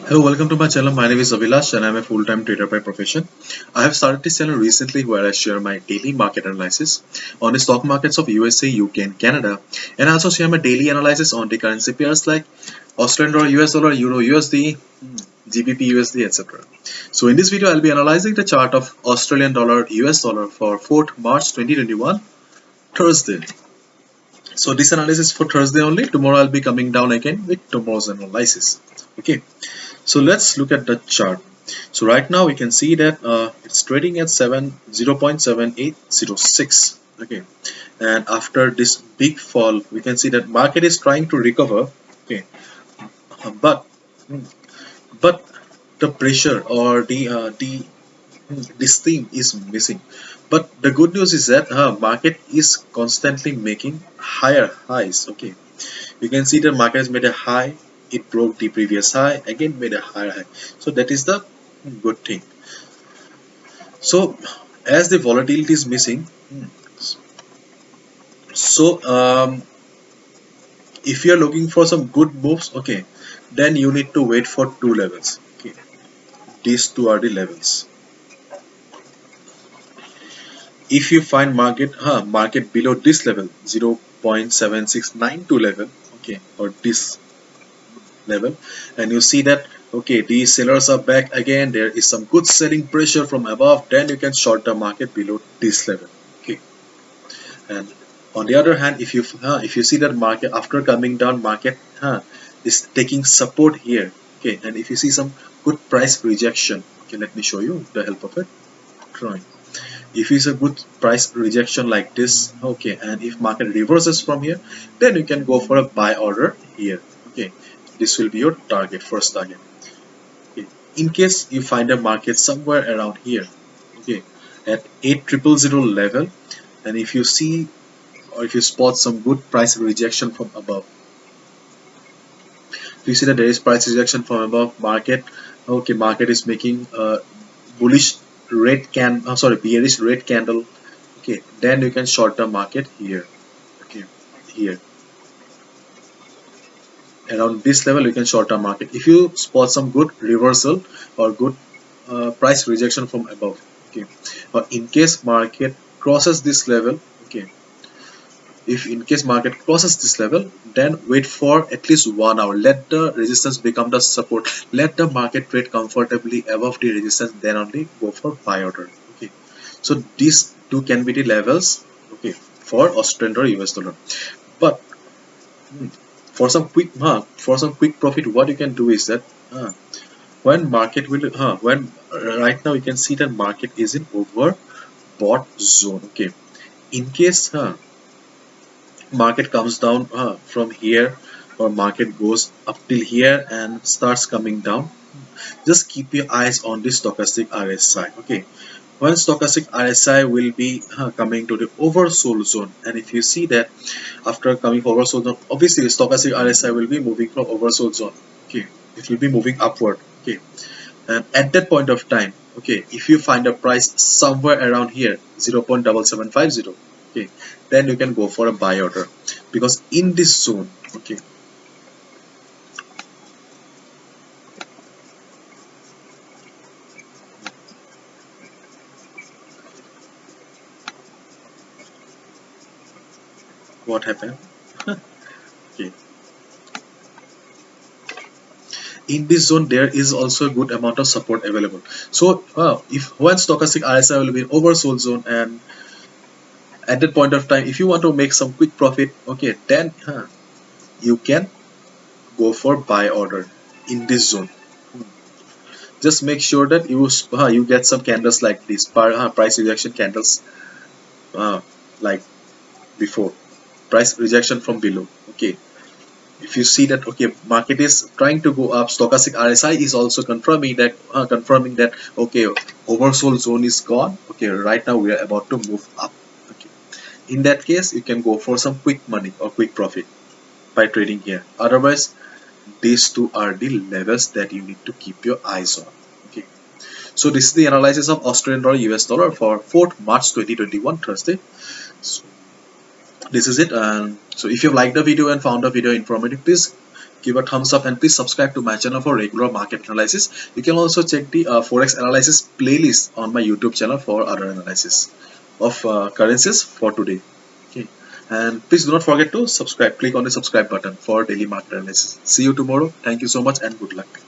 Hello, welcome to my channel. My name is Avilash and I'm a full-time trader by profession. I have started this channel recently where I share my daily market analysis on the stock markets of USA, UK and Canada, and I also share my daily analysis on the currency pairs like Australian dollar, US dollar, Euro USD, GBP USD, etc. So in this video I'll be analyzing the chart of Australian dollar, US dollar for 4th March 2021, Thursday. So this analysis for Thursday only. Tomorrow I'll be coming down again with tomorrow's analysis. Okay. So let's look at the chart. So right now we can see that it's trading at 0.7806. Okay, and after this big fall, we can see that market is trying to recover. Okay, but but the pressure or the this thing is missing. But the good news is that market is constantly making higher highs. Okay, you can see the market has made a high, it broke the previous high, again made a higher high. So that is the good thing. So as the volatility is missing, so if you are looking for some good moves, okay, then you need to wait for two levels. Okay, these two are the levels. If you find market below this level, 0.7692 level, okay, or this level, and you see that okay, these sellers are back again, there is some good selling pressure from above, then you can short the market below this level. Okay, and on the other hand, if you see that market after coming down, market is taking support here. Okay, and if you see some good price rejection, okay, let me show you the help of it drawing. If it's a good price rejection like this, okay, and if market reverses from here, then you can go for a buy order here. Okay, this will be your target, first target. Okay. In case you find a market somewhere around here, okay, at 8000 level, and if you see or if you spot some good price rejection from above, if you see that there is price rejection from above, market, okay, market is making a bullish bearish red candle, okay, then you can short the market here. Okay, here around this level you can short a market if you spot some good reversal or good price rejection from above. Okay, but in case market crosses this level, okay, if in case market crosses this level, then wait for at least 1 hour, let the resistance become the support, let the market trade comfortably above the resistance, then only go for buy order. Okay, so these two can be the levels, okay, for Australian dollar, US dollar. But for some quick profit, what you can do is that when market will when right now you can see that market is in overbought zone. Okay, in case market comes down from here, or market goes up till here and starts coming down, just keep your eyes on the stochastic RSI. Okay, when stochastic RSI will be coming to the oversold zone, and if you see that after coming from oversold zone, obviously the stochastic RSI will be moving from oversold zone. Okay, it will be moving upward. Okay, and at that point of time, okay, if you find a price somewhere around here, 0.7750, okay, then you can go for a buy order, because in this zone, okay, what happened? Okay, in this zone there is also a good amount of support available. So if when stochastic RSI will be in oversold zone, and at that point of time if you want to make some quick profit, okay, then you can go for buy order in this zone. Just make sure that you get some candles like this price rejection candles, uh, like before, price rejection from below. Okay, if you see that okay, market is trying to go up, stochastic RSI is also confirming that okay, oversold zone is gone. Okay, right now we are about to move up. Okay, in that case you can go for some quick money or quick profit by trading here. Otherwise, these two are the levels that you need to keep your eyes on. Okay, so this is the analysis of Australian dollar, US dollar for 4th March 2021, Thursday. So this is it. And so if you liked the video and found the video informative, please give a thumbs up, and please subscribe to my channel for regular market analysis. You can also check the Forex analysis playlist on my YouTube channel for other analysis of currencies for today. Okay. And please do not forget to subscribe. Click on the subscribe button for daily market analysis. See you tomorrow. Thank you so much and good luck.